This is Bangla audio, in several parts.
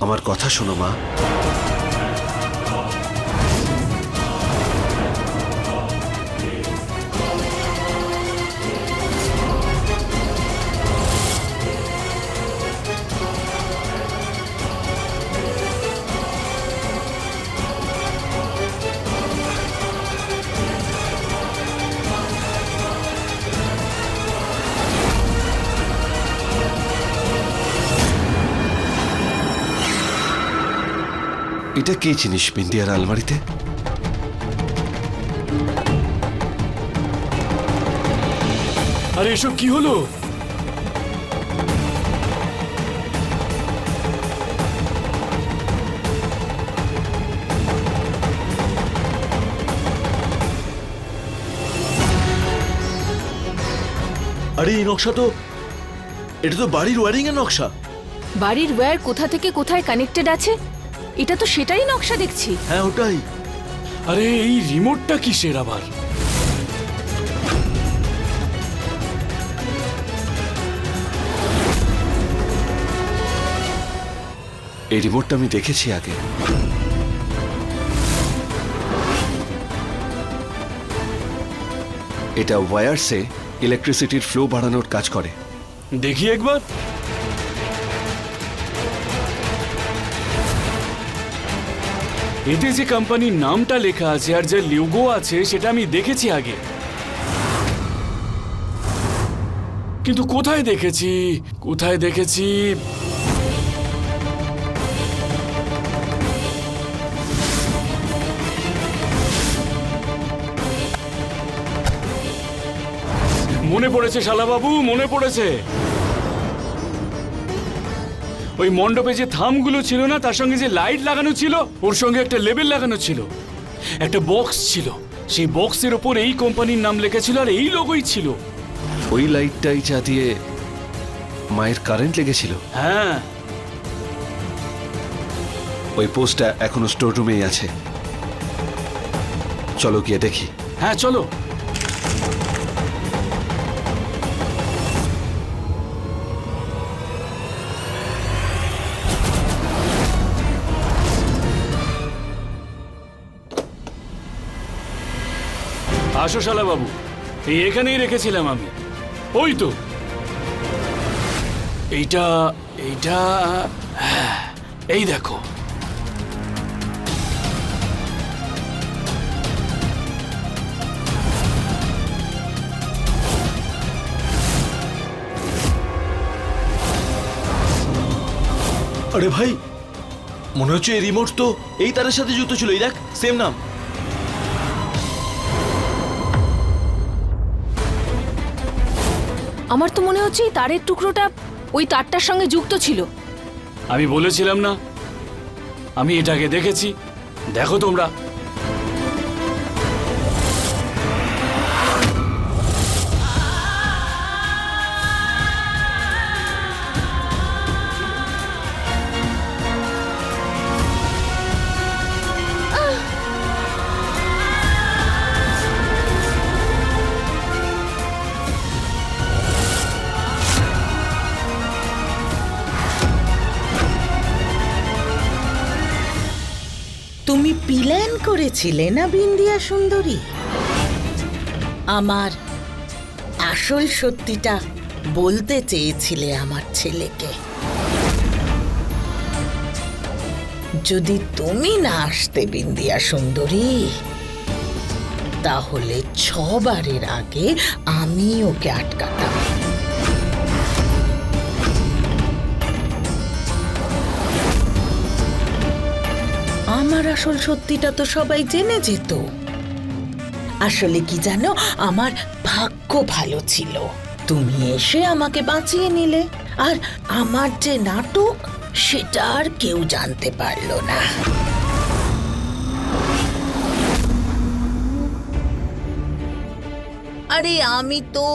আমার কথা শোনো মা। এটা কি জিনিস বিন্দিয়ার আলমারিতে? আরে এসব কি হলো? আরে এই নকশা তো, এটা তো বাড়ির ওয়্যারিং এর নকশা। বাড়ির ওয়্যার কোথা থেকে কোথায় কানেক্টেড আছে, এটা তো সেটাই নকশা দেখছি। হ্যাঁ ওটাই। আরে এই রিমোটটা কিসের আবার? এই রিমোটটা আমি দেখেছি আগে। এটা ওয়্যারসে ইলেকট্রিসিটির ফ্লো বাড়ানোর কাজ করে। দেখি একবার। এতে যে কোম্পানির নামটা লেখা আছে আর যে লোগো আছে সেটা আমি দেখেছি আগে, কিন্তু কোথায় দেখেছি কোথায় দেখেছি? মনে পড়েছে শালাবাবু, মনে পড়েছে। ওই মণ্ডপে যে থামগুলো ছিল না, তার সঙ্গে যে লাইট লাগানো ছিল, ওর সঙ্গে একটা লেবেল লাগানো ছিল, একটা বক্স ছিল, সেই বক্সের ওপর এই কোম্পানির নাম লেখা ছিল আর এই লোগোই ছিল। ওই লাইটটাই যা দিয়ে মায়ের কারেন্ট লেগেছিল। হ্যাঁ, ওই পোস্টটা এখনো স্টোর রুমেই আছে, চলো গিয়ে দেখি। হ্যাঁ চলো। আসো শালাবাবু, এই এখানেই রেখেছিলাম আমি। ওই তো এইটা, এইটা, হ্যাঁ, এই দেখো। আরে ভাই, মনে হচ্ছে এই রিমোট তো এই তারের সাথে যুক্ত ছিল। এই দেখ, সেম নাম। আমার তো মনে হচ্ছে এই তারের টুকরোটা ওই তারটার সঙ্গে যুক্ত ছিল। আমি বলেছিলাম না, আমি এটাকে দেখেছি। দেখো তোমরা। তুমি প্ল্যান করেছিলে না বিন্দিয়া সুন্দরী? আমার আসল সত্যিটা বলতে চেয়েছিলে আমার ছেলেকে। যদি তুমি না আসতে বিন্দিয়া সুন্দরী, তাহলে 6 বারের আগে আমি ওকে আটকাতাম। আমার আসল সত্যিটা তো সবাই জেনে যেত। আসলে কি জানো, আমার ভাগ্য ভালো ছিল, তুমি এসে আমাকে বাঁচিয়ে নিলে। আর আমার যে নাটক, সেটা আর কেউ জানতে পারলো না। আরে আমি তো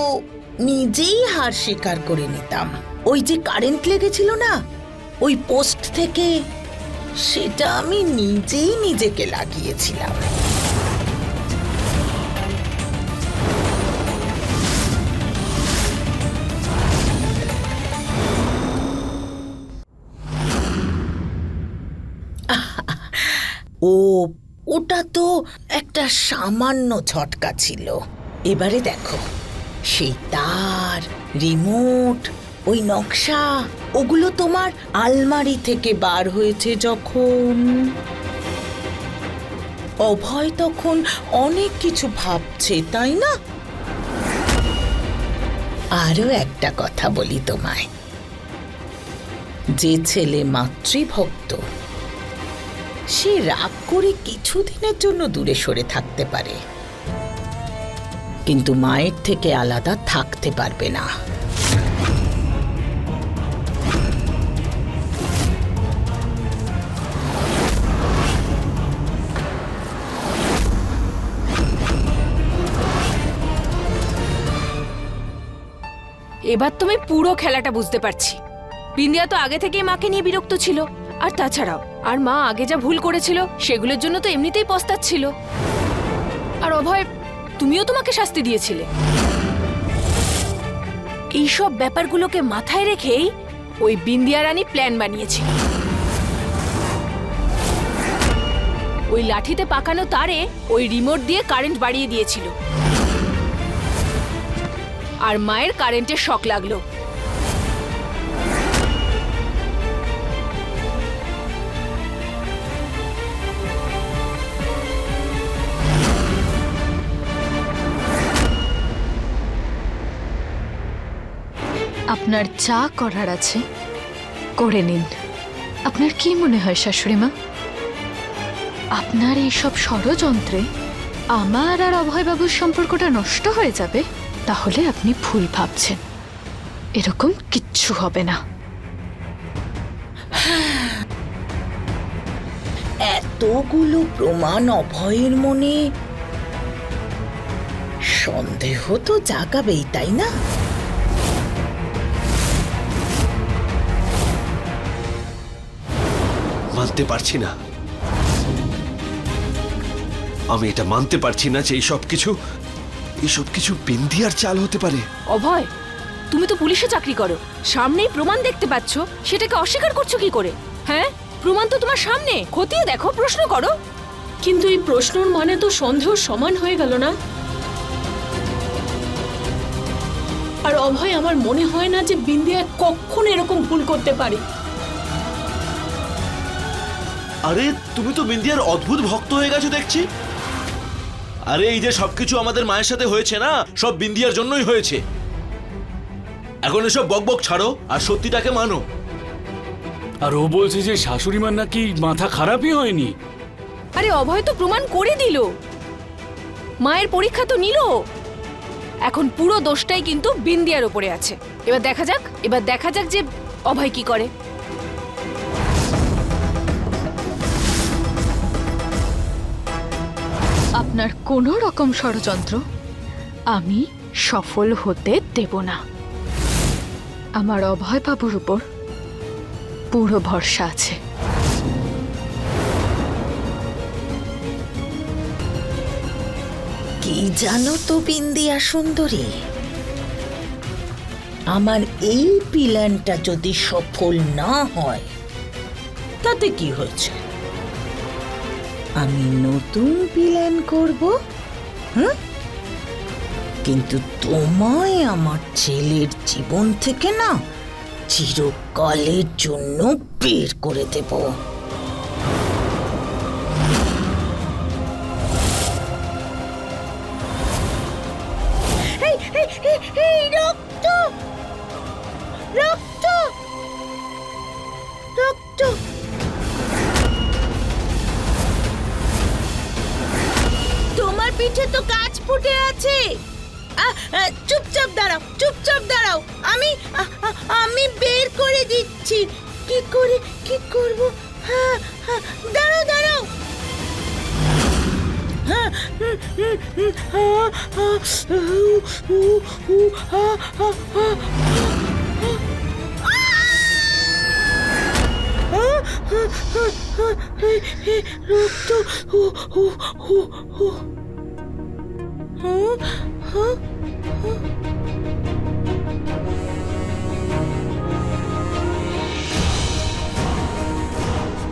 নিজেই হার স্বীকার করে নিতাম। ওই যে কারেন্ট লেগেছিল না ওই পোস্ট থেকে, সেটা আমি নিজেই নিজেকে লাগিয়েছিলাম। ও, ওটা তো একটা সামান্য ঝটকা ছিল। এবারে দেখো, সেই তার, রিমোট, ওই নকশা, ওগুলো তোমার আলমারি থেকে বার হয়েছে যখন। অভয় তখন অনেক কিছু ভাবছে, তাই না? আরো একটা কথা বলি তোমায়, যে ছেলে মাতৃভক্ত সে রাগ করে কিছুদিনের জন্য দূরে সরে থাকতে পারে, কিন্তু মায়ের থেকে আলাদা থাকতে পারবে না। এবার তুমি পুরো খেলাটা বুঝতে পারছি। বিন্দিয়া তো আগে থেকেই মাকে নিয়ে বিরক্ত ছিল, আর তাছাড়াও আর মা আগে যা ভুল করেছিল সেগুলোর জন্য তো এমনিতেই পস্তাচ্ছিল। আর অভয়, তুমিও তোমাকে শাস্তি দিয়েছিলে। এইসব ব্যাপারগুলোকে মাথায় রেখেই ওই বিন্দিয়া রানী প্ল্যান বানিয়েছিল। ওই লাঠিতে পাকানো তারে ওই রিমোট দিয়ে কারেন্ট বাড়িয়ে দিয়েছিল, আর মায়ের কারেন্টের শক লাগলো। আপনার যা করার আছে করে নিন। আপনার কি মনে হয় শাশুড়িমা, আপনার এইসব ষড়যন্ত্রে আমার আর অভয়বাবুর সম্পর্কটা নষ্ট হয়ে যাবে? তাহলে আপনি ভুল ভাবছেন, এরকম কিচ্ছু হবে না। এতগুলো প্রমাণ অভয়ের মনে সন্দেহ তো জাগাবেই, তাই না? মানতে পারছি না, আমি এটা মানতে পারছি না যে এইসব কিছু বিন্দিয়ার চাল হতে পারে। অভয়, তুমি তো পুলিশে চাকরি করো, সামনেই প্রমাণ দেখতে পাচ্ছ, সেটাকে অস্বীকার করছো কি করে? হ্যাঁ, প্রমাণ তো তোমার সামনে, খতিয়ে দেখো, প্রশ্ন করো। কিন্তু এই প্রশ্নর মানে তো সন্দেহ সমান হয়ে গেল না? আর অভয়, আমার মনে হয় না যে বিন্দিয়া কখনো এরকম ভুল করতে পারে। আরে তুমি তো বিন্দিয়ার অদ্ভুত ভক্ত হয়ে গেছো দেখছি। আরে এই যে সবকিছু আমাদের মায়ের সাথে হয়েছে না, সব বিন্দিয়ার জন্যই হয়েছে। এখন এসব বকবক ছাড়ো আর সত্যিটাকে মানো। আর ও বলছে যে শাশুড়িমার নাকি মাথা খারাপই হয়নি। আরে অভয় তো প্রমাণ করে দিল, মায়ের পরীক্ষা তো নিল। এখন পুরো দোষটাই কিন্তু বিন্দিয়ার ওপরে আছে। এবার দেখা যাক যে অভয় কি করে। আপনার কোনো রকম ষড়যন্ত্র আমি সফল হতে দেব না। আমার অভয়বাবুর উপর পুরো ভরসা আছে। কি জানো তো বিন্দিয়া সুন্দরী, আমার এই প্ল্যানটা যদি সফল না হয় তাতে কি হয়েছে? আমি নতুন প্ল্যান করব, হ্যাঁ? কিন্তু তোমায় আমার ছেলের জীবন থেকে না চিরকালের জন্য বের করে দেব। রক্ত রক্ত রক্ত! তোমার পিঠে তো কাঁচ ফুটে আছে। চুপচাপ দাঁড়াও, আমি বের করে দিচ্ছি। কি করব? দাঁড়াও।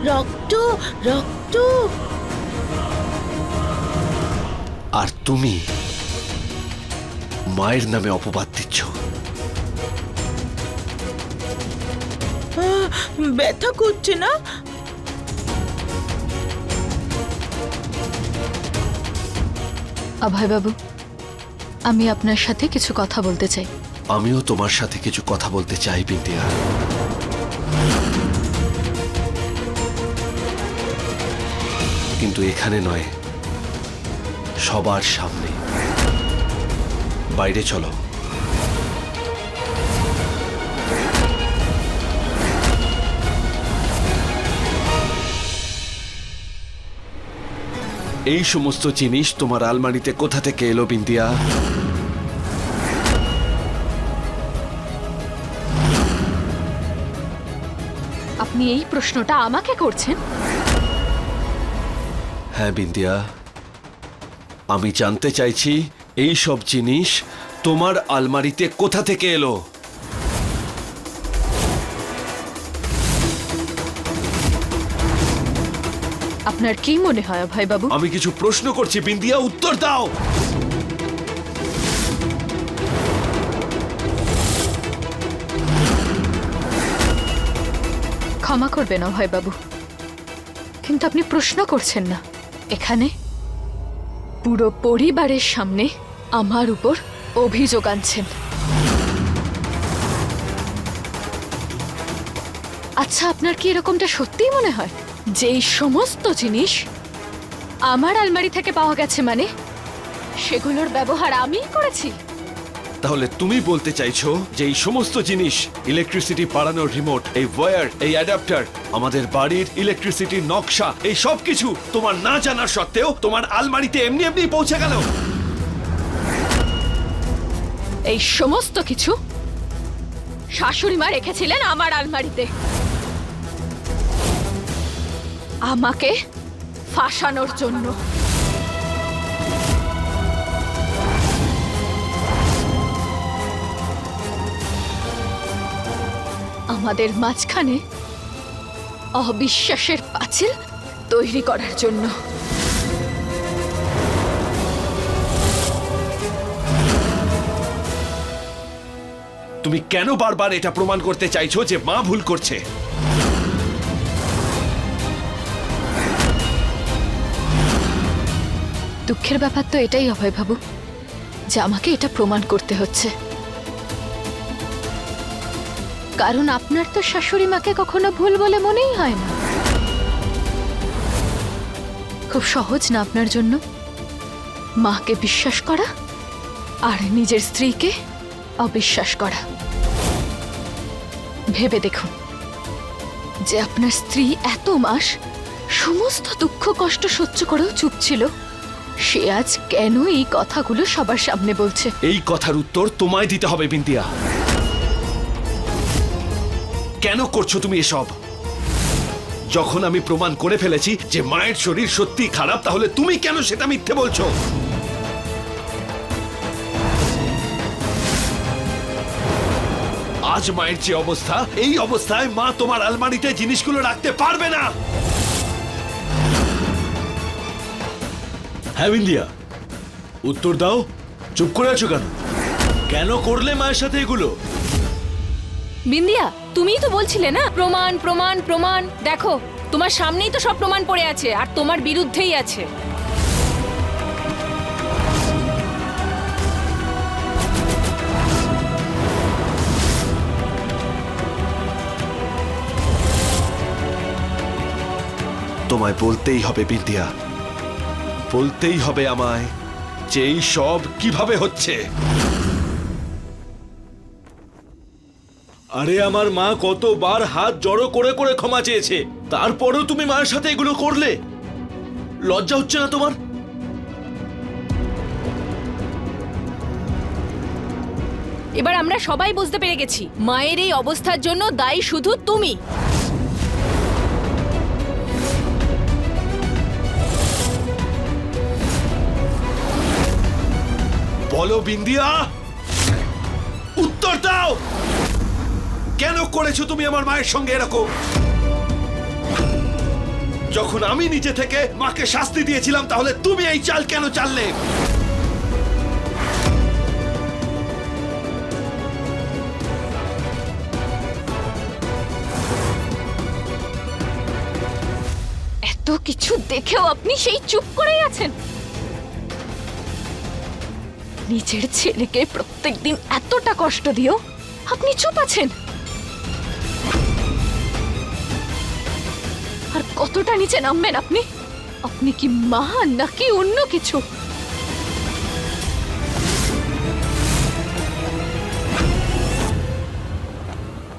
রক্ত! রক্ত! আর তুমি মায়ের নামে অপবাদ দিচ্ছ। ব্যথা করছে না? অভয়বাবু, আমি আপনার সাথে কিছু কথা বলতে চাই। আমিও তোমার সাথে কিছু কথা বলতে চাই বিন্দিয়া। কিন্তু এখানে নয়, সবার সামনে। বাইরে চলো। এই সমস্ত জিনিস তোমার আলমারিতে কোথা থেকে এলো বিন্দিয়া? আপনি এই প্রশ্নটা আমাকে করছেন? হ্যাঁ বিন্দিয়া, আমি জানতে চাইছি এই সব জিনিস তোমার আলমারিতে কোথা থেকে এলো। আপনার কি মনে হয় অভয়বাবু? আমি কিছু প্রশ্ন করছি বিন্দিয়া, উত্তর দাও। ক্ষমা করবেন অভয়বাবু, কিন্তু আপনি প্রশ্ন করছেন না। এখানে পুরো পরিবারের সামনে আমার উপর অভিযোগ আনছেন। আচ্ছা, আপনার কি এরকমটা সত্যিই মনে হয় যে এই সমস্ত জিনিস আমার আলমারি থেকে পাওয়া গেছে, মানে সেগুলোর ব্যবহার আমিই করেছি? তাহলে তুমি বলতে চাইছো যে এই সমস্ত জিনিস, ইলেকট্রিসিটি বাড়ানোর রিমোট, এই ওয়্যার, এই অ্যাডাপ্টার, আমাদের বাড়ির ইলেকট্রিসিটির নকশা, এই সব কিছু তোমার না জানার সত্ত্বেও তোমার আলমারিতে এমনি এমনি পৌঁছে গেল? এই সমস্ত কিছু শাশুড়ি মা রেখেছিলেন আমার আলমারিতে আমাকে ফাঁসানোর জন্য। আমাদের মাঝখানে অবিশ্বাসের পাঁচিল তৈরি করার জন্য। তুমি কেন বারবার এটা প্রমাণ করতে চাইছো যে মা ভুল করছে? দুঃখের ব্যাপার তো এটাই অভয়বাবু যে আমাকে এটা প্রমাণ করতে হচ্ছে, কারণ আপনার তো শাশুড়ি মাকে কখনো ভুল বলে মনেই হয় না। খুব সহজ না আপনার জন্য মাকে বিশ্বাস করা আর নিজের স্ত্রীকে অবিশ্বাস করা। ভেবে দেখুন যে আপনার স্ত্রী এত মাস সমস্ত দুঃখ কষ্ট সহ্য করেও চুপ ছিল, সে আজ কেন এই কথাগুলো সবার সামনে বলছে? এই কথার উত্তর তোমায় দিতে হবে বিন্দিয়া। কেন করছো তুমি এসব? যখন আমি প্রমাণ করে ফেলেছি যে মায়ের শরীর সত্যি খারাপ, তাহলে তুমি কেন সেটা মিথ্যে বলছো? আজ মায়ের যে অবস্থা, এই অবস্থায় মা তোমার আলমারিতে জিনিসগুলো রাখতে পারবে না। হ্যাঁ বিন্দিয়া, উত্তর দাও। চুপ করে আছো কেন? কেন করলে মায়ের সাথে এগুলো? বিন্দিয়া, তুমিই তো বলছিলে না প্রমাণ প্রমাণ প্রমাণ। দেখো, তোমার সামনেই তো সব প্রমাণ পড়ে আছে আর তোমার বিরুদ্ধেই আছে। তোমায় বলতেই হবে বিন্দিয়া, বলতেই হবে আমায় যে এই সব কিভাবে হচ্ছে। আরে আমার মা কতবার হাত জড়ো করে করে ক্ষমা চেয়েছে, তারপরেও তুমি মায়ের সাথে এগুলো করলে? লজ্জা হচ্ছে না তোমার? এবার আমরা সবাই বুঝতে পেরে গেছি মায়ের এই অবস্থার জন্য দায়ী শুধু তুমি। বলো বিন্দিয়া, উত্তর দাও। কেন করেছো তুমি আমার মায়ের সঙ্গে এরকম? যখন আমি নিজে থেকে মাকে শাস্তি দিয়েছিলাম, তাহলে তুমি এই চাল কেন চাললে? এত কিছু দেখেও আপনি সেই চুপ করেই আছেন? নিজের ছেলেকে প্রত্যেকদিন এতটা কষ্ট দিও আপনি চুপ আছেন? আর কতটা নিচে নামবেন আপনি? আপনি কি মা নাকি অন্য কিছু?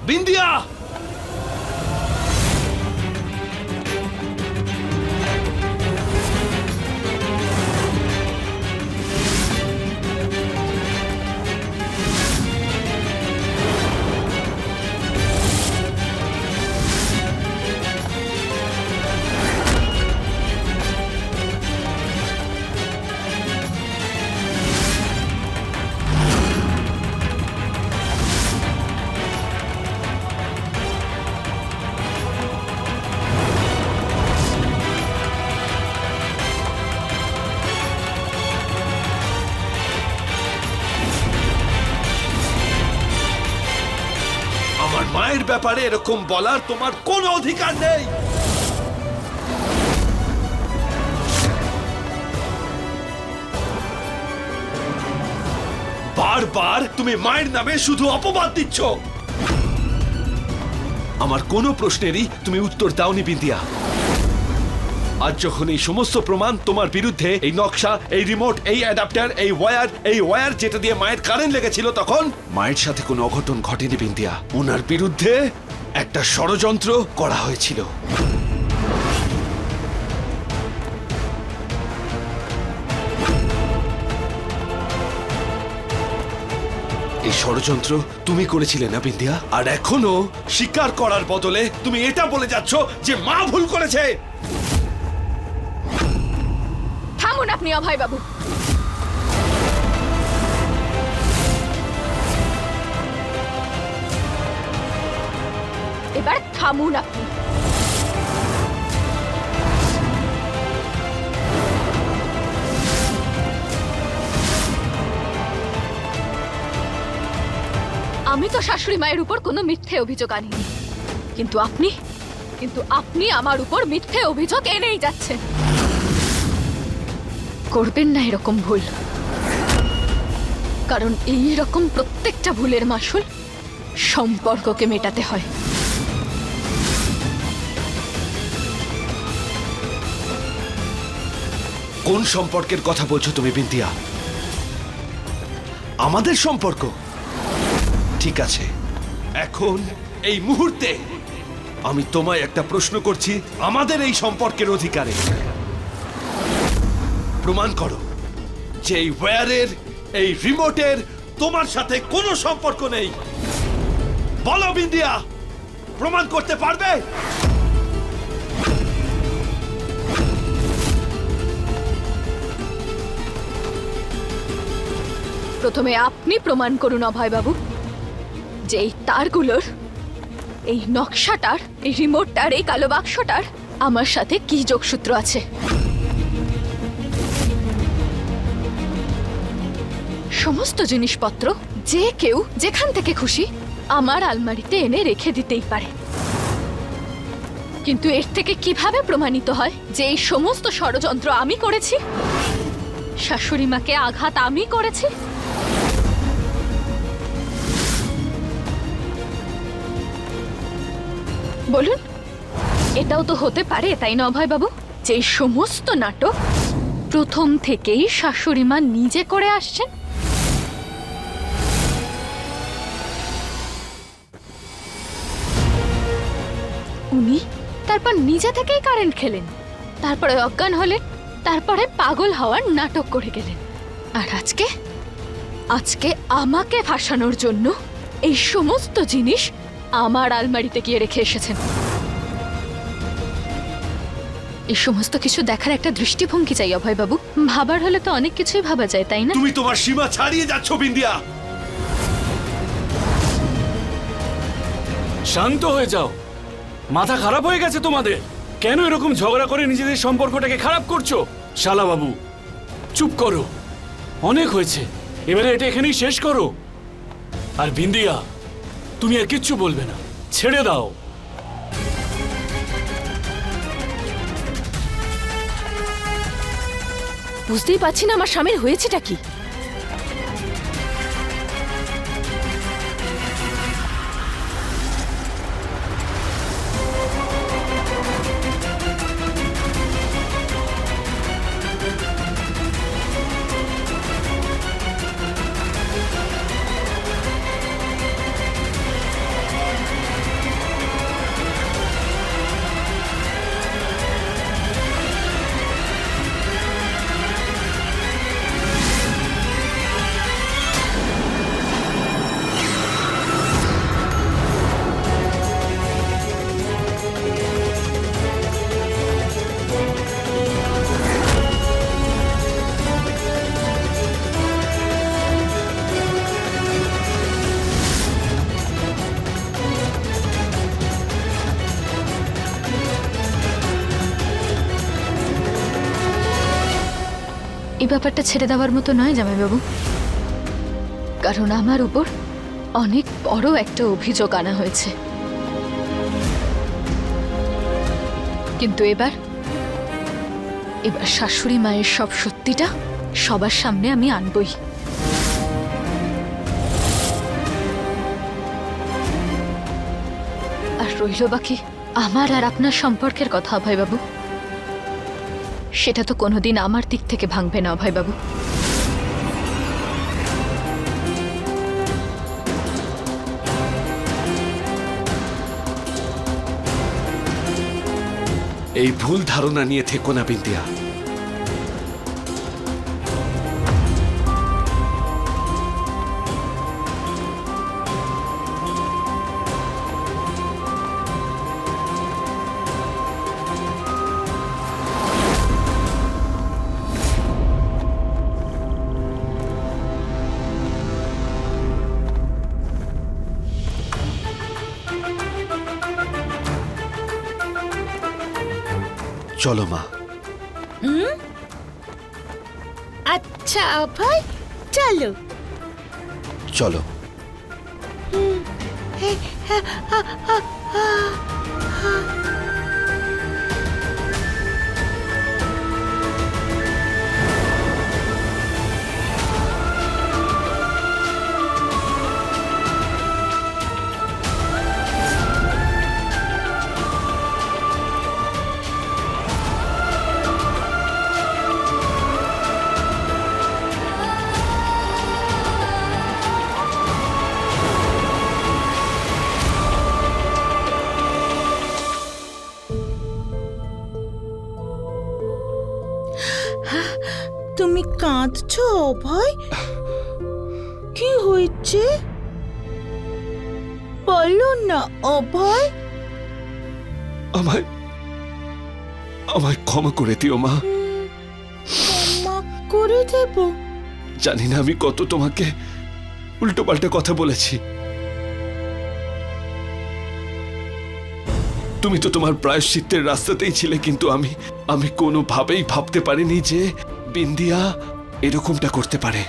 বিন্দিয়া! আমার মায়ের ব্যাপারে এরকম বলার তোমার কোনো অধিকার নেই। বারবার তুমি মায়ের নামে শুধু অপবাদ দিচ্ছ। আমার কোনো প্রশ্নেরই তুমি উত্তর দাওনি বিন্দিয়া। আজ যখন এই সমস্ত প্রমাণ তোমার বিরুদ্ধে, এই নকশা, এই রিমোট, এই অ্যাডাপ্টার, এই ওয়্যার যেটা দিয়ে মায়ের কারেন্ট লেগেছিল, তখন মায়ের সাথে কোনো অঘটন ঘটেনি বিন্দিয়া। ওনার বিরুদ্ধে একটা ষড়যন্ত্র করা হয়েছিল। এই ষড়যন্ত্র তুমি করেছিলে না বিন্দিয়া? আর এখনো স্বীকার করার বদলে তুমি এটা বলে যাচ্ছ যে মা ভুল করেছে। থামুন আপনি অভয় বাবু। এবার থামুন আপনি। আমি তো শাশুড়ি মায়ের উপর কোনো মিথ্যে অভিযোগ আনিনি, কিন্তু আপনি আমার উপর মিথ্যে অভিযোগ এনেই যাচ্ছেন। করবেন না এরকম ভুল, কারণ এই রকম প্রত্যেকটা ভুলের মাসুল সম্পর্ককে মেটাতে হয়। কোন সম্পর্কের কথা বলছো তুমি বিন্দিয়া? আমাদের সম্পর্ক? ঠিক আছে, এখন এই মুহূর্তে আমি তোমায় একটা প্রশ্ন করছি আমাদের এই সম্পর্কের অধিকারে। প্রমাণ করো যে এই ওয়্যারের, এই রিমোটের তোমার সাথে কোনো সম্পর্ক নেই। বলো বিন্দিয়া, প্রমাণ করতে পারবে? প্রথমে আপনি প্রমাণ করুন অভয় বাবু যে এই তারগুলোর, এই নকশাটার, এই রিমোটটার, এই কালো বাক্সটার আমার সাথে কি যোগসূত্র আছে। সমস্ত জিনিসপত্র যে কেউ যেখান থেকে খুশি আমার আলমারিতে এনে রেখে দিতেই পারে, কিন্তু এর থেকে কিভাবে প্রমাণিত হয় যে এই সমস্ত ষড়যন্ত্র আমি করেছি, শাশুড়ি মাকে আঘাত আমি করেছি? বলুন, এটাও তো হতে পারে, তাই না অভয় বাবু, যে এই সমস্ত নাটক প্রথম থেকেই শাশুড়ি মা নিজে করে আসছেন? উনি তারপর নিজে থেকেই কারেন্ট খেলেন, তারপরে অজ্ঞান হলেন, তারপরে পাগল হওয়ার নাটক করে গেলেন, আর আজকে আমাকে ফাঁসানোর জন্য এই সমস্ত জিনিস আমার আলমারিতে গিয়ে রেখে এসেছেন। এই সমস্ত কিছু দেখার একটা দৃষ্টিভঙ্গি চাই অভয় বাবু। ভাবার হলে তো অনেক কিছুই ভাবা যায়, তাই না? তুমি তোমার সীমা ছাড়িয়ে যাচ্ছ বিন্দিয়া। শান্ত হয়ে যাও, মাথা খারাপ হয়ে গেছে তোমাদের। কেন এরকম ঝগড়া করে নিজেদের সম্পর্কটাকে খারাপ করছো? শালা বাবু চুপ করো, অনেক হয়েছে, এবারে এটা এখানেই শেষ করো। আর বিন্দিয়া, তুমি আর কিচ্ছু বলবে না, ছেড়ে দাও। বুঝতেই পারছি না আমার স্বামীর হয়েছেটা কি। এই ব্যাপারটা ছেড়ে দেওয়ার মতো নয় জামাইবাবু, কারণ আমার উপর অনেক বড় একটা অভিযোগ আনা হয়েছে। কিন্তু এবার শাশুড়ি মায়ের সব সত্যিটা সবার সামনে আমি আনবই। আর রইল বাকি আমার আর আপনার সম্পর্কের কথা অভয়বাবু, সেটা তো কোনোদিন আমার দিক থেকে ভাঙবে না অভয়বাবু। এই ভুল ধারণা নিয়ে থেকো না বিন্দিয়া। চলো মা। আচ্ছা অভয়, চলো। চলো। তুমি কাঁদছো অভয়? কি হয়েছে বলো না অভয়। আমায় আমায় ক্ষমা করে দিও মা। ক্ষমা করে দেব? জানি না আমি কত তোমাকে উল্টো পাল্টা কথা বলেছি। তুমি তো তোমার প্রায়শ্চিত্তের রাস্তাতেই ছিলে, কিন্তু আমি কোনোভাবেই ভাবতে পারিনি যে বিন্দিয়া এরকমটা করতে পারে।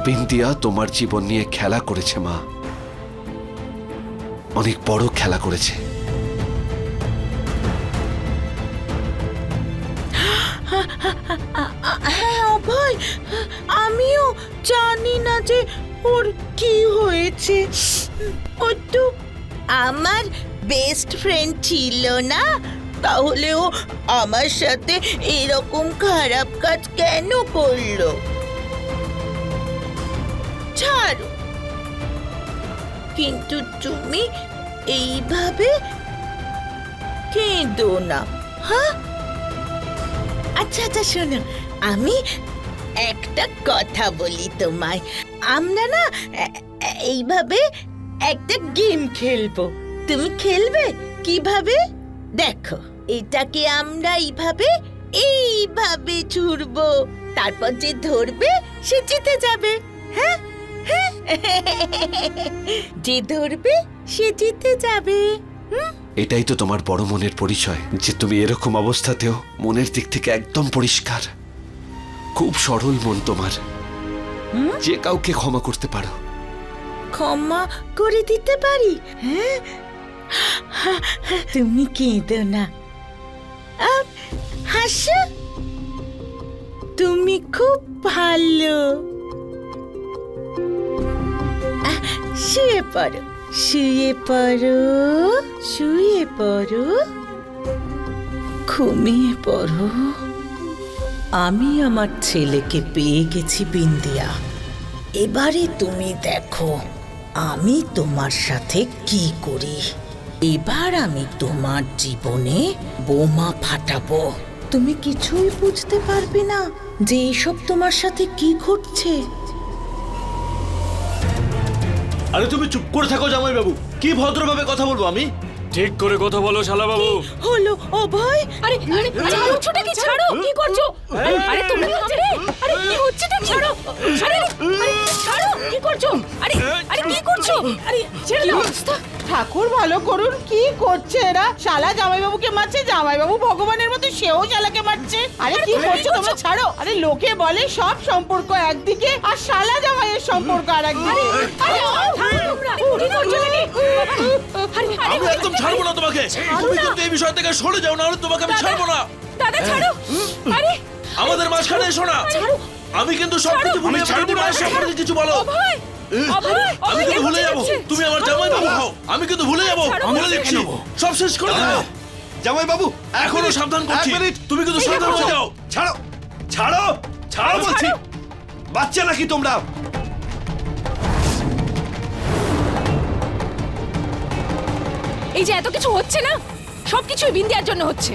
বিন্দিয়া তোমার জীবন নিয়ে খেলা করেছে মা, অনেক বড় খেলা করেছে। হ্যাঁ অভয়, আমিও জানি না যে ওর কি হয়েছে। ও তো আমার বেস্ট ফ্রেন্ড ছিল না, তাহলে ও আমার সাথে এরকম খারাপ কাজ কেন করলো? ছাড়ো, কিন্তু তুমি এইভাবে কেঁদো না, হ্যাঁ? আচ্ছা আচ্ছা শোনো, আমি একটা কথা বলি তোমায়। আমরা না এইভাবে একটা গেম খেলবো, তুমি খেলবে? কিভাবে দেখো, এটাকে আমরা এইভাবে এইভাবে ছুড়বো, তারপর যে ধরবে সে জিতে যাবে। হ্যাঁ যে ধরবে সে জিতে যাবে। এটাই তো তোমার বড় মনের পরিচয়, যে তুমি এরকম অবস্থাতেও মনের দিক থেকে একদম পরিষ্কার। খুব সরল মন তোমার, যে কাউকে ক্ষমা করতে পারো। ক্ষমা করে দিতে পারি? হ্যাঁ, তুমি কেঁদো না, হাসো। তুমি খুব ভালো। শুয়ে পড়ো, শুয়ে পড়ো, শুয়ে পড়ো, ঘুমিয়ে পড়ো। আমি আমার ছেলেকে পেয়ে গেছি বিন্দিয়া। এবারে তুমি দেখো আমি তোমার সাথে কি করি। এবার আমি তোমার জীবনে বোমা ফাটাবো। তুমি কিছুই বুঝতে পারবে না যে এইসব তোমার সাথে কি ঘটছে। আরে তুমি চুপ করে থাকো জামাইবাবু, কি ভদ্রভাবে কথা বলবো আমি? ঠিক করে কথা বলো শালাবাবু। হলো অভয়, আরে আরে আরে করছোটা কি? ছাড়ো, কি করছো? আরে তুমি হচ্ছে রে? আরে কি হচ্ছেটা? ছাড়ো, আরে আরে ছাড়ো, কি করছো? আরে আরে কি করছো? আরে ছেড়ে দাও। ঠাকুর ভালো করুন, কি করছে এরা? শালা জামাইবাবুকে মারছে, জামাইবাবু ভগবানের মতো সেও শালাকে মারছে। আরে কি করছো তোমরা? ছাড়ো। আরে লোকে বলে সব সম্পর্ক একদিকে আর শালা জামাইয়ের সম্পর্ক আর একদিকে। আরে থামো তোমরা, কি করছো নাকি? আরে আমি একদম ছাড়বো না তোমাকে। তুমি কিন্তু এই বিষয় থেকে সরে যাও, না হলে তোমাকে আমি ছাড়বো না। দাদা ছাড়ো। আরে আমাদের মাঝখানে এসো না। আমি কিন্তু সবকিছু ভুলে যাবো, তুমি মায়ের সম্পর্কে কিছু বলো। অভয়, অভয়, আমি কিন্তু ভুলে যাবো, তুমি আমার জামাইবাবু হও। আমি কিন্তু ভুলে যাবো, আমি বলে দিচ্ছি, সব শেষ করে দেবো। জামাই বাবু, এখনো সাবধান করছি, তুমি কিন্তু সাবধান হয়ে যাও। ছাড়ো, ছাড়ো, ছাড়ো বলছি। বাচ্চা নাকি তোমরা? এই যে এত কিছু হচ্ছে না, সবকিছুই বিন্দিয়ার জন্য হচ্ছে।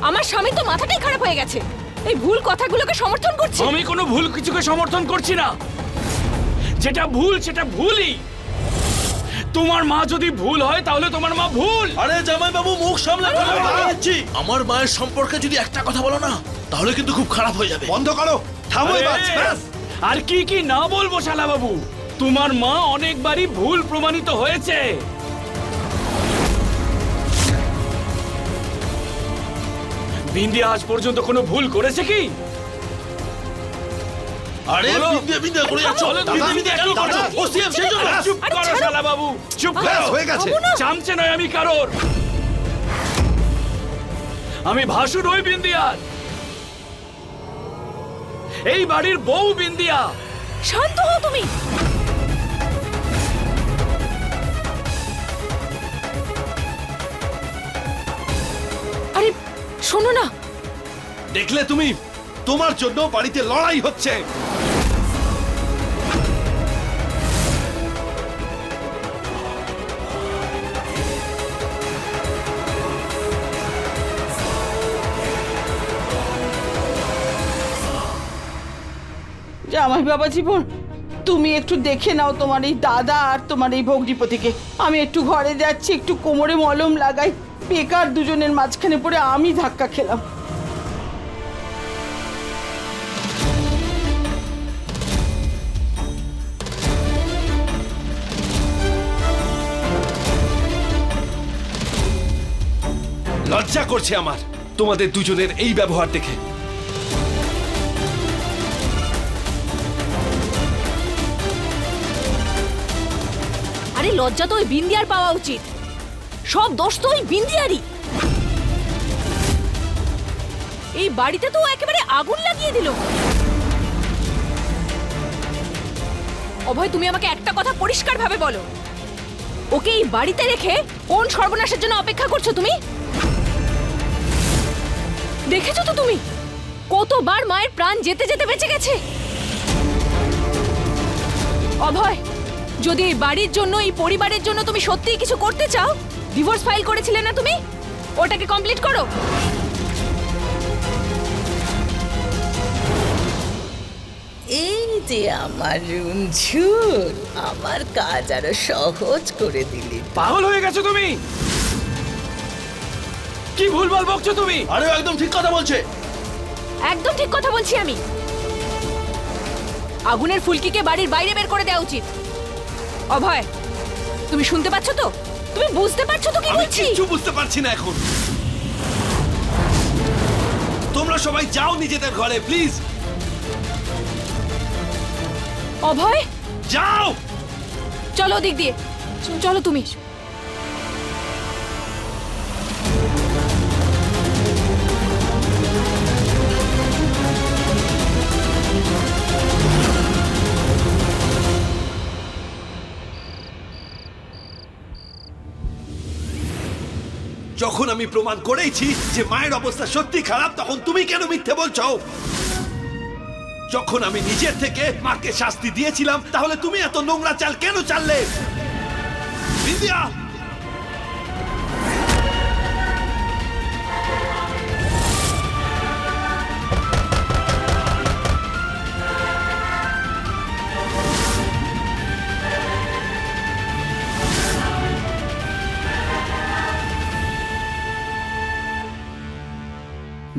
আমার স্বামী তো মাথাটাই খারাপ হয়ে গেছে, এই ভুল কথাগুলোকে সমর্থন করছে। আমি কোনো ভুল কিছুকে সমর্থন করছি না। যেটা ভুল সেটা ভুলই। তোমার মা যদি ভুল হয় তাহলে তোমার মা ভুল। আরে জামাইবাবু মুখ সামলে কথা বলে দিচ্ছি। আমার মায়ের সম্পর্কে যদি একটা কথা বলো না, তাহলে কিন্তু খুব খারাপ হয়ে যাবে। বন্ধ করো, থামো আরে, এবার। ব্যাস। আর কি কি না বলবো শালাবাবু। তোমার মা অনেকবারই ভুল প্রমাণিত হয়েছে। বিন্দিয়া আজ পর্যন্ত কোনো ভুল করেছে কি? আরে বলো। বিদ্যা বিদ্যা করে যাচ্ছ, বলো, বিদ্যা দাদা, বিদ্যা কেন দাদা, করছো? দাদা, ওসিএম সেই জন্য। চুপ আরে করো ছাড়ো। শালাবাবু, চুপ ব্যাস, করো। হয়ে গেছে। চামচে নয় আমি কারোর। আমি ভাসুর ওই বিন্দিয়ার, এই বাড়ির বউ বিন্দিয়া। শান্ত হও তুমি। আরে শোনো না, দেখলে তুমি, তোমার জন্য বাড়িতে লড়াই হচ্ছে। জামাই বাবা জীবন, তুমি একটু দেখে নাও তোমার এই দাদা আর তোমার এই ভগ্নিপতিকে। আমি একটু ঘরে যাচ্ছি, একটু কোমরে মলম লাগাই। বেকার দুজনের মাঝখানে পড়ে আমি ধাক্কা খেলাম। লজ্জা করছে আমার তোমাদের দুজনের এই ব্যবহার দেখে। আরে লজ্জা তো ওই বিন্দিয়ার পাওয়া উচিত। সব দোষ তো ওই বিন্দিয়ারই। এই বাড়িতে তো ও একেবারে আগুন লাগিয়ে দিল। অভয়, তুমি আমাকে একটা কথা পরিষ্কার ভাবে বলো, ওকে এই বাড়িতে রেখে কোন সর্বনাশের জন্য অপেক্ষা করছো তুমি? দেখেছো তো তুমি কতবার মায়ের প্রাণ যেতে যেতে বেঁচে গেছে। অভয়, যদি এই বাড়ির জন্য, এই পরিবারের জন্য তুমি সত্যিই কিছু করতে চাও, ডিভোর্স ফাইল করেছিলে না তুমি, ওটাকে কমপ্লিট করো। এই যে আমার রুনঝুন, আমার কাজ আরো সহজ করে দিলি। পাগল হয়ে গেছো তুমি? কি ভুলভাল বকছো তুমি? আরে ও একদম ঠিক কথা বলছে। একদম ঠিক কথা বলছি আমি। আগুনের ফুলকিকে বাড়ির বাইরে বের করে দেওয়া উচিত। অভয়, তুমি শুনতে পাচ্ছ তো? তুমি বুঝতে পারছো তো কি আমি বলছি? কিচ্ছু বুঝতে পারছি না এখন। তোমরা সবাই যাও নিজেদের ঘরে প্লিজ, অভয়, যাও। চলো দিক দিয়ে, চলো তুমি। যখন আমি প্রমাণ করেইছি যে মায়ের অবস্থা সত্যি খারাপ, তখন তুমি কেন মিথ্যে বলছো? যখন আমি নিজের থেকে মাকে শাস্তি দিয়েছিলাম, তাহলে তুমি এত নোংরা চাল কেন চাললে? বিন্দিয়া,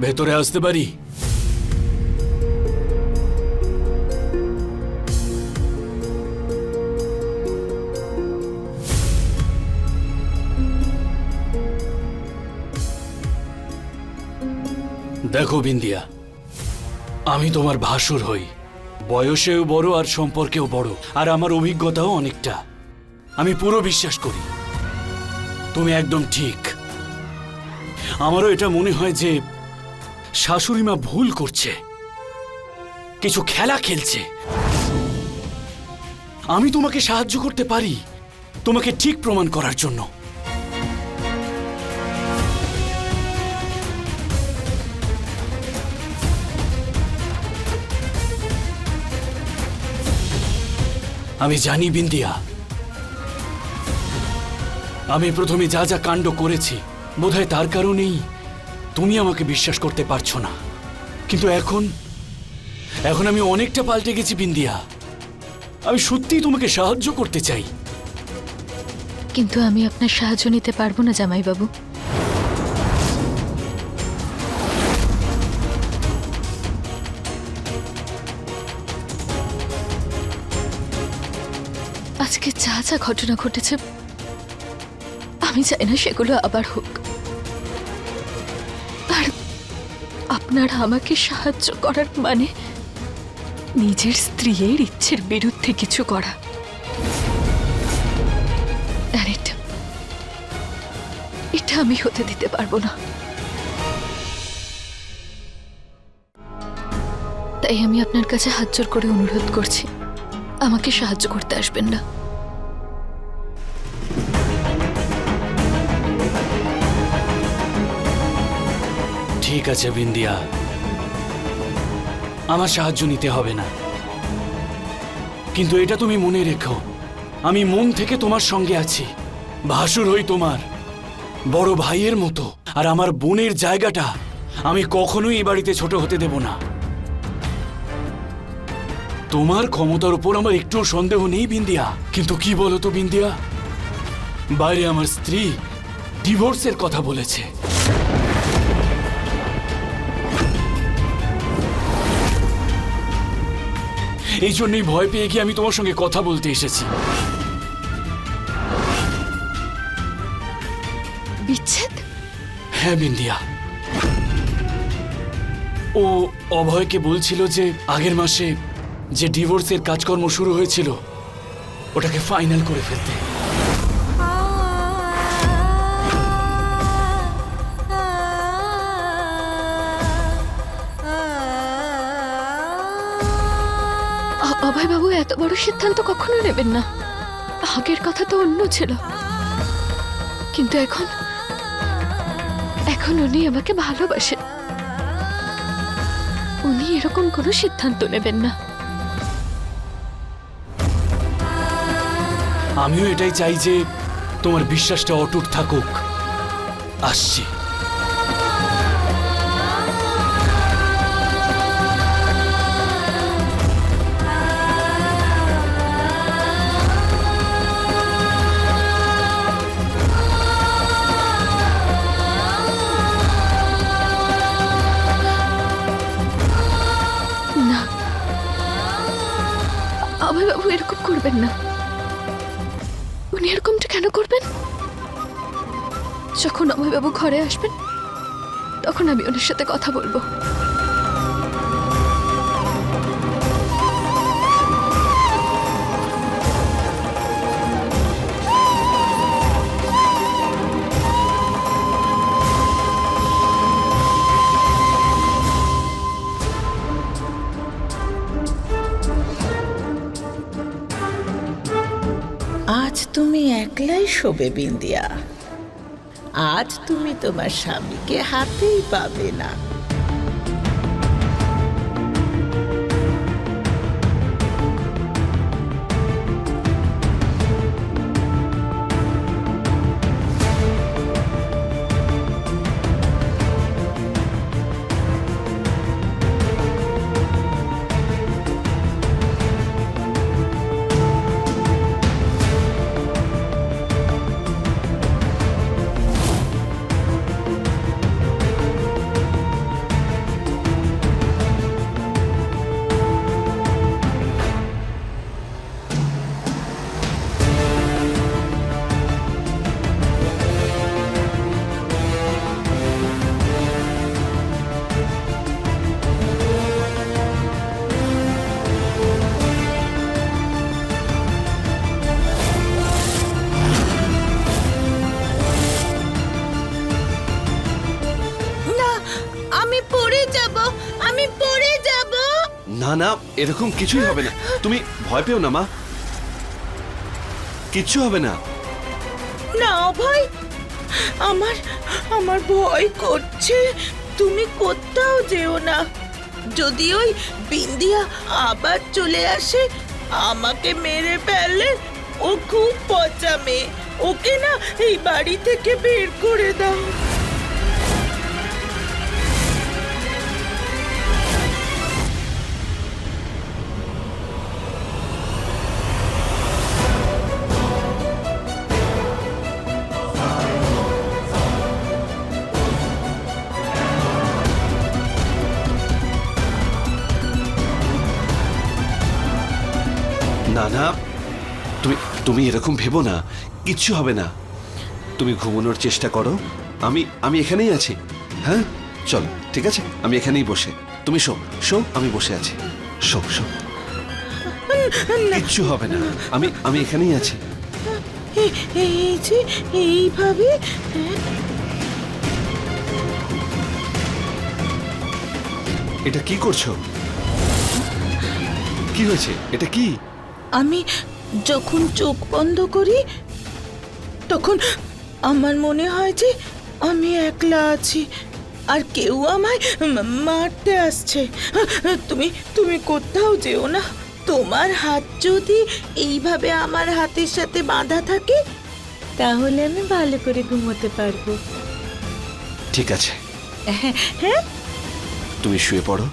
ভেতরে আসতে পারি? দেখো বিন্দিয়া, আমি তোমার ভাসুর হই, বয়সেও বড় আর সম্পর্কেও বড়, আর আমার অভিজ্ঞতাও অনেকটা। আমি পুরো বিশ্বাস করি তুমি একদম ঠিক। আমারও এটা মনে হয় যে শাশুড়ি মা ভুল করছে, কিছু খেলা খেলছে। আমি তোমাকে সাহায্য করতে পারি তোমাকে ঠিক প্রমাণ করার জন্য। আমি জানি বিন্দিয়া, আমি প্রথমে যা যা কাণ্ড করেছি বোধহয় তার কারণেই তুমি আমাকে বিশ্বাস করতে পারছো না, কিন্তু এখন আমি অনেকটা পাল্টে গেছি বিন্দিয়া। আমি সত্যিই তোমাকে সাহায্য করতে চাই। কিন্তু আমি আপনার সাহায্য নিতে পারবো না জামাইবাবু। আজকে যা যা ঘটনা ঘটেছে আমি চাই না সেগুলো আবার হোক। আর আপনারা আমাকে সাহায্য করার মানে নিজের স্ত্রীর ইচ্ছের বিরুদ্ধে কিছু করা। আর এটা আমি হতে দিতে পারবো না। তাই আমি আপনার কাছে হাত জোর করে অনুরোধ করছি, আমাকে সাহায্য করতে আসবেন না। ঠিক আছে বিন্দিয়া, আমার সাহায্য নিতে হবে না, কিন্তু এটা তুমি মনে রেখো, আমি মন থেকে তোমার সঙ্গে আছি। ভাসুর হই তোমার, বড় ভাইয়ের মতো, আর আমার বোনের জায়গাটা আমি কখনোই এ বাড়িতে ছোট হতে দেব না। তোমার ক্ষমতার উপর আমার একটুও সন্দেহ নেই বিন্দিয়া, কিন্তু কি বলো তো বিন্দিয়া, বাইরে আমার স্ত্রী ডিভোর্সের কথা বলেছে। এই জন্যই ভয় পেয়ে গিয়ে আমি তোমার সঙ্গে কথা বলতে এসেছি। বিচ্ছেদ? হ্যাঁ বিন্দিয়া, ও অভয়কে বলছিল যে আগের মাসে যে ডিভোর্সের কাজকর্ম শুরু হয়েছিল ওটাকে ফাইনাল করে ফেলতে। অভয়বাবু এত বড় সিদ্ধান্ত কখনো নেবেন না। আগের কথা তো অন্য ছিল, কিন্তু এখন উনি আমাকে ভালোবাসেন। উনি এরকম কোনো সিদ্ধান্ত নেবেন না। আমিও এটাই চাই যে তোমার বিশ্বাসটা অটুট থাকুক। আসছি। না, করবেন না। উনি এরকমটা কেন করবেন? যখন অভয়বাবু ঘরে আসবেন তখন আমি ওনার সাথে কথা বলবো। আজ তুমি একলাই শোবে বিন্দিয়া। আজ তুমি তোমার স্বামীকে হাতেই পাবে না। না না, এরকম কিছুই হবে না, তুমি ভয় পেও না মা, কিচ্ছু হবে না। না ভাই, আমার আমার ভয় করছে। তুমি কোথাও যেও না। যদি ওই বিন্দিয়া আবার চলে আসে, আমাকে মেরে ফেললে, ও খুব পচা মেয়ে। ওকে না এই বাড়ি থেকে বের করে দাও। না না, তুমি তুমি এরকম ভেবো না, কিচ্ছু হবে না। তুমি ঘুমানোর চেষ্টা করো, আমি এখানেই আছি। হ্যাঁ চলো, ঠিক আছে, আমি এখানেই বসে, তুমি শো শো, আমি বসে আছি, শো শো, কিচ্ছু হবে না, আমি এখানেই আছি। এই যে এইভাবে এটা কি করছো? কি হয়েছে? এটা কি? আমি যখন চোখ বন্ধ করি তখন আমার মনে হয় যে আমি একলা আছি আর কেউ আমায় মারতে আসছে। তুমি তুমি কোথাও যেও না। তোমার হাত যদি এইভাবে আমার হাতের সাথে বাঁধা থাকে তাহলে আমি ভালো করে ঘুমোতে পারবো। ঠিক আছে, হ্যাঁ, তুমি শুয়ে পড়ো,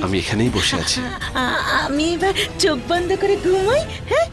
আমি এখানেই বসে আছি। আমি এবার চোখ বন্ধ করে ঘুমাই। হ্যাঁ,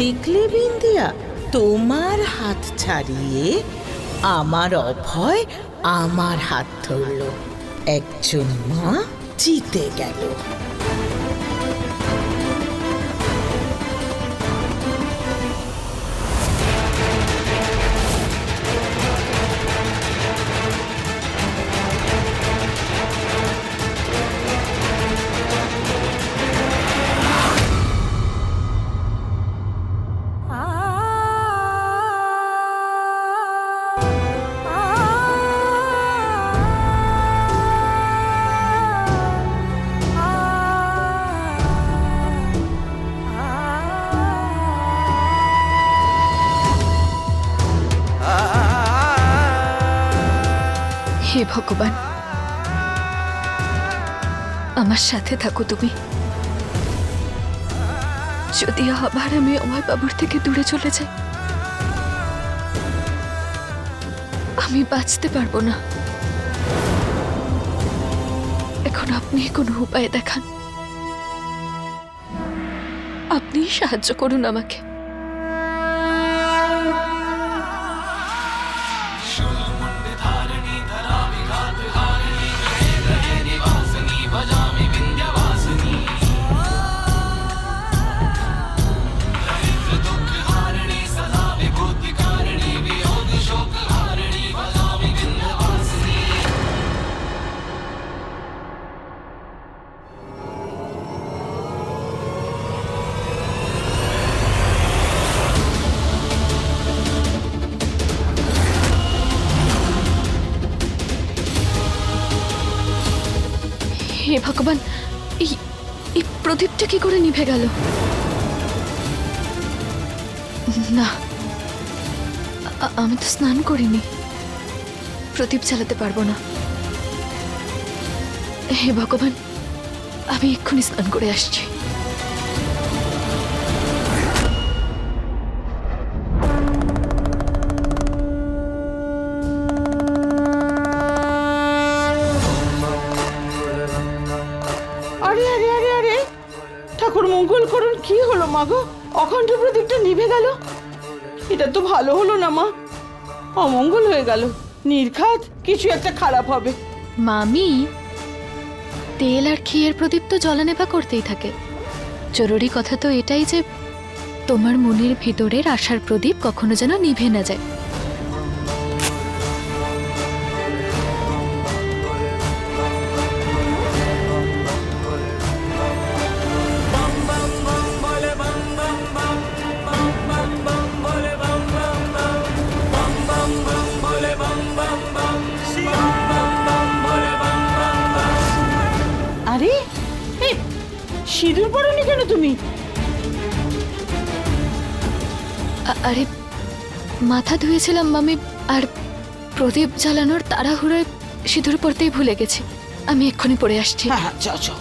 দেখলে বিন্দিয়া, তোমার হাত ছাড়িয়ে আমার অভয় আমার হাত ধরল। একজন মা জিতে গেল। ভগবান, আমার সাথে থাকো তুমি। যদি আবার আমি অভয় বাবুর থেকে দূরে চলে যাই, আমি বাঁচতে পারবো না। এখন আপনি কোনো উপায় দেখান, আপনি সাহায্য করুন আমাকে। হে ভগবান, এই প্রদীপটা কি করে নিভে গেল? না, আমি তো স্নান করিনি, প্রদীপ জ্বালাতে পারবো না। হে ভগবান, আমি এক্ষুনি স্নান করে আসছি। আরে আরে আরে আরে, ঠাকুর মঙ্গল করুন, কি হলো মা গো? অখণ্ড প্রদীপটা নিভে গেল। এটা তো ভালো হলো না মা, অমঙ্গল হয়ে গেল। নির্ঘাত কিছু একটা খারাপ হবে। মামি, তেল আর ঘিয়ের প্রদীপ তো জ্বলানেভা করতেই থাকে। জরুরি কথা তো এটাই যে তোমার মনের ভিতরের আশার প্রদীপ কখনো যেন নিভে না যায়। আরে এই সিঁদুর পরনি কেন তুমি? আরে মাথা ধুয়েছিলাম মামি, আর প্রদীপ জ্বালানোর তাড়াহুড়োয় সিঁদুর পরতেই ভুলে গেছি। আমি এক্ষুনি পরে আসছি। হ্যাঁ হ্যাঁ, যাও যাও।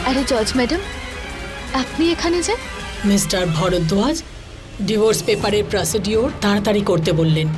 আরে জজ ম্যাডাম, আপনি এখানে যে? মিস্টার ভরদ্বাজ ডিভোর্স পেপারের প্রসিডিওর তাড়াতাড়ি করতে বললেন।